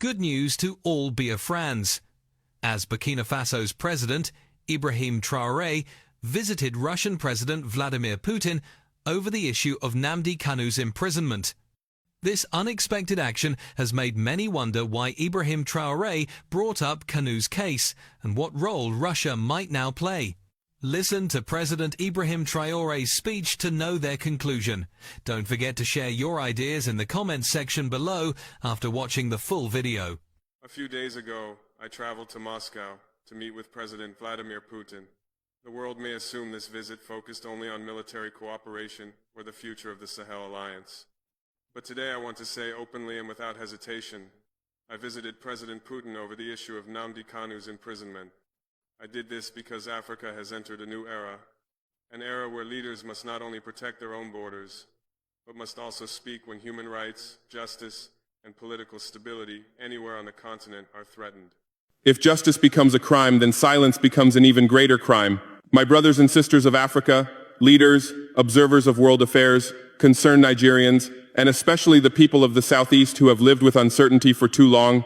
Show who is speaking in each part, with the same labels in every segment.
Speaker 1: Good news to all Biafrans, as Burkina Faso's president, Ibrahim Traore, visited Russian President Vladimir Putin over the issue of NNAMDI KANU'S imprisonment. This unexpected action has made many wonder why Ibrahim Traore brought up KANU'S case and what role Russia might now play. Listen to President Ibrahim Traore's speech to know their conclusion. Don't forget to share your ideas in the comments section below after watching the full video.
Speaker 2: A few days ago, I traveled to Moscow to meet with President Vladimir Putin. The world may assume this visit focused only on military cooperation or the future of the Sahel Alliance. But today I want to say openly and without hesitation, I visited President Putin over the issue of NNAMDI KANU'S imprisonment. I did this because Africa has entered a new era, an era where leaders must not only protect their own borders, but must also speak when human rights, justice, and political stability anywhere on the continent are threatened.
Speaker 3: If justice becomes a crime, then silence becomes an even greater crime. My brothers and sisters of Africa, leaders, observers of world affairs, concerned Nigerians, and especially the people of the Southeast who have lived with uncertainty for too long,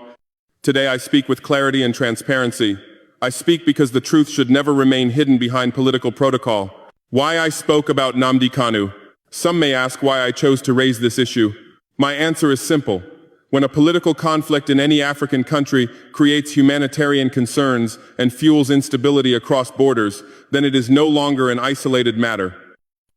Speaker 3: today I speak with clarity and transparency. I speak because the truth should never remain hidden behind political protocol. Why I spoke about NNAMDI KANU. Some may ask why I chose to raise this issue. My answer is simple. When a political conflict in any African country creates humanitarian concerns and fuels instability across borders, then it is no longer an isolated matter.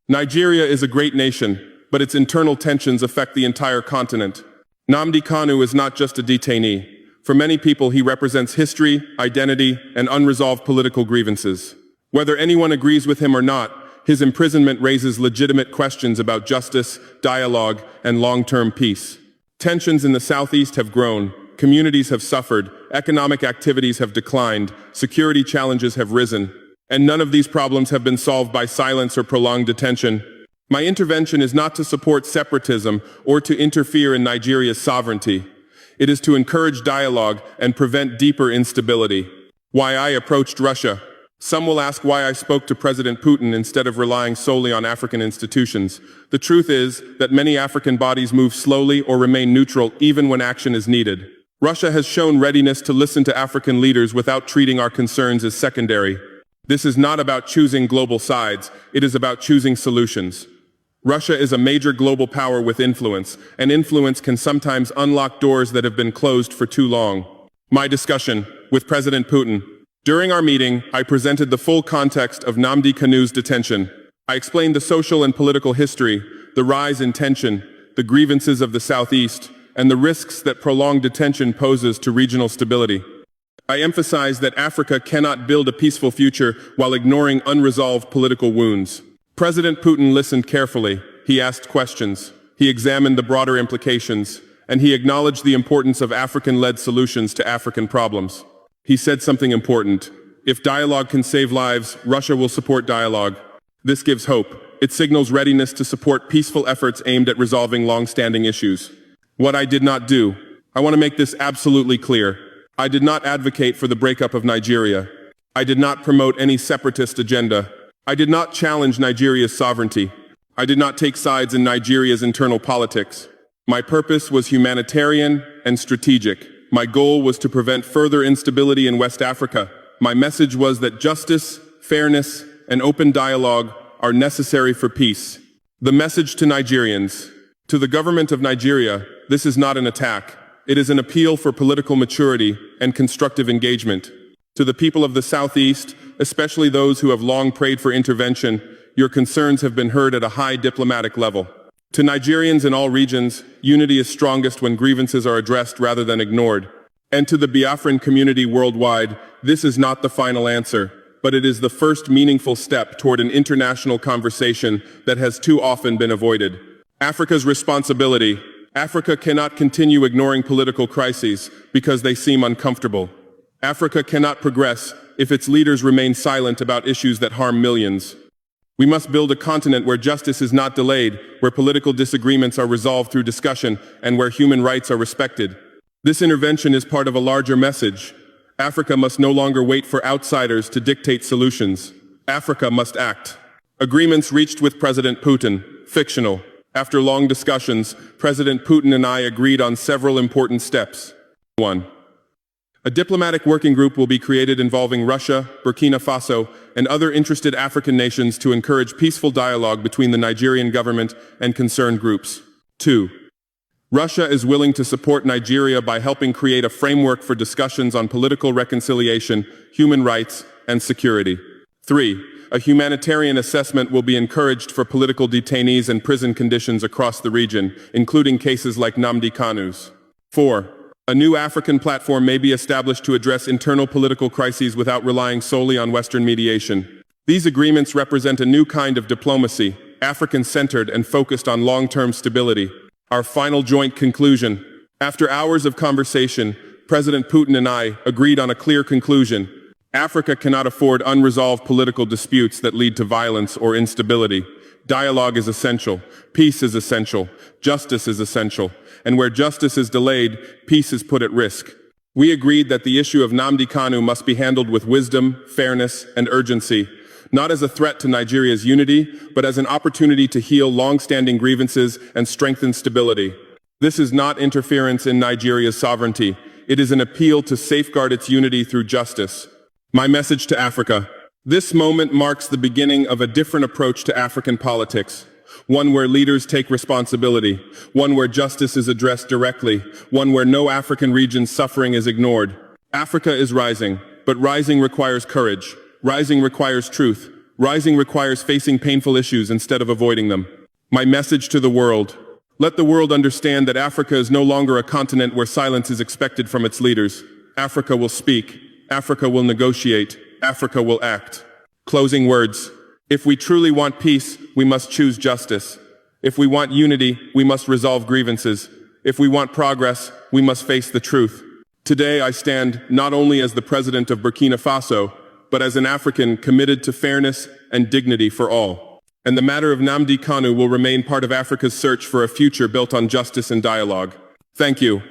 Speaker 3: Nigeria is a great nation, but its internal tensions affect the entire continent. NNAMDI KANU is not just a detainee. For many people, he represents history, identity, and unresolved political grievances. Whether anyone agrees with him or not, his imprisonment raises legitimate questions about justice, dialogue, and long-term peace. Tensions in the Southeast have grown, communities have suffered, economic activities have declined, security challenges have risen, and none of these problems have been solved by silence or prolonged detention. My intervention is not to support separatism or to interfere in Nigeria's sovereignty. It is to encourage dialogue and prevent deeper instability. Why I approached Russia. Some will ask why I spoke to President Putin instead of relying solely on African institutions. The truth is that many African bodies move slowly or remain neutral even when action is needed. Russia has shown readiness to listen to African leaders without treating our concerns as secondary. This is not about choosing global sides, it is about choosing solutions. Russia is a major global power with influence, and influence can sometimes unlock doors that have been closed for too long. My discussion with President Putin. During our meeting, I presented the full context of NNAMDI KANU'S detention. I explained the social and political history, the rise in tension, the grievances of the Southeast, and the risks that prolonged detention poses to regional stability. I emphasized that Africa cannot build a peaceful future while ignoring unresolved political wounds. President Putin listened carefully. He asked questions. He examined the broader implications, and he acknowledged the importance of African-led solutions to African problems. He said something important. If dialogue can save lives, Russia will support dialogue. This gives hope. It signals readiness to support peaceful efforts aimed at resolving long-standing issues. What I did not do. I want to make this absolutely clear. I did not advocate for the breakup of Nigeria. I did not promote any separatist agenda. I did not challenge Nigeria's sovereignty. I did not take sides in Nigeria's internal politics. My purpose was humanitarian and strategic. My goal was to prevent further instability in West Africa. My message was that justice, fairness, and open dialogue are necessary for peace. The message to Nigerians. To the government of Nigeria, this is not an attack. It is an appeal for political maturity and constructive engagement. To the people of the Southeast, especially those who have long prayed for intervention, your concerns have been heard at a high diplomatic level. To Nigerians in all regions, unity is strongest when grievances are addressed rather than ignored. And to the Biafran community worldwide, this is not the final answer, but it is the first meaningful step toward an international conversation that has too often been avoided. Africa's responsibility. Africa cannot continue ignoring political crises because they seem uncomfortable. Africa cannot progress if its leaders remain silent about issues that harm millions. We must build a continent where justice is not delayed, where political disagreements are resolved through discussion, and where human rights are respected. This intervention is part of a larger message. Africa must no longer wait for outsiders to dictate solutions. Africa must act. Agreements reached with President Putin. Fictional. After long discussions, President Putin and I agreed on several important steps. 1. A diplomatic working group will be created involving Russia, Burkina Faso, and other interested African nations to encourage peaceful dialogue between the Nigerian government and concerned groups. 2. Russia is willing to support Nigeria by helping create a framework for discussions on political reconciliation, human rights, and security. 3. A humanitarian assessment will be encouraged for political detainees and prison conditions across the region, including cases like NNAMDI KANU'S. 4. A new African platform may be established to address internal political crises without relying solely on Western mediation. These agreements represent a new kind of diplomacy, African-centered and focused on long-term stability. Our final joint conclusion. After hours of conversation, President Putin and I agreed on a clear conclusion. Africa cannot afford unresolved political disputes that lead to violence or instability. Dialogue is essential. Peace is essential. Justice is essential. And where justice is delayed, peace is put at risk. We agreed that the issue of NNAMDI KANU must be handled with wisdom, fairness, and urgency, not as a threat to Nigeria's unity, but as an opportunity to heal long-standing grievances and strengthen stability. This is not interference in Nigeria's sovereignty. It is an appeal to safeguard its unity through justice. My message to Africa. This moment marks the beginning of a different approach to African politics. One where leaders take responsibility, one where justice is addressed directly, one where no African region's suffering is ignored. Africa is rising, but rising requires courage. Rising requires truth. Rising requires facing painful issues instead of avoiding them. My message to the world. Let the world understand that Africa is no longer a continent where silence is expected from its leaders. Africa will speak. Africa will negotiate. Africa will act. Closing words. If we truly want peace, we must choose justice. If we want unity, we must resolve grievances. If we want progress, we must face the truth. Today I stand not only as the president of Burkina Faso, but as an African committed to fairness and dignity for all. And the matter of NNAMDI KANU will remain part of Africa's search for a future built on justice and dialogue. Thank you.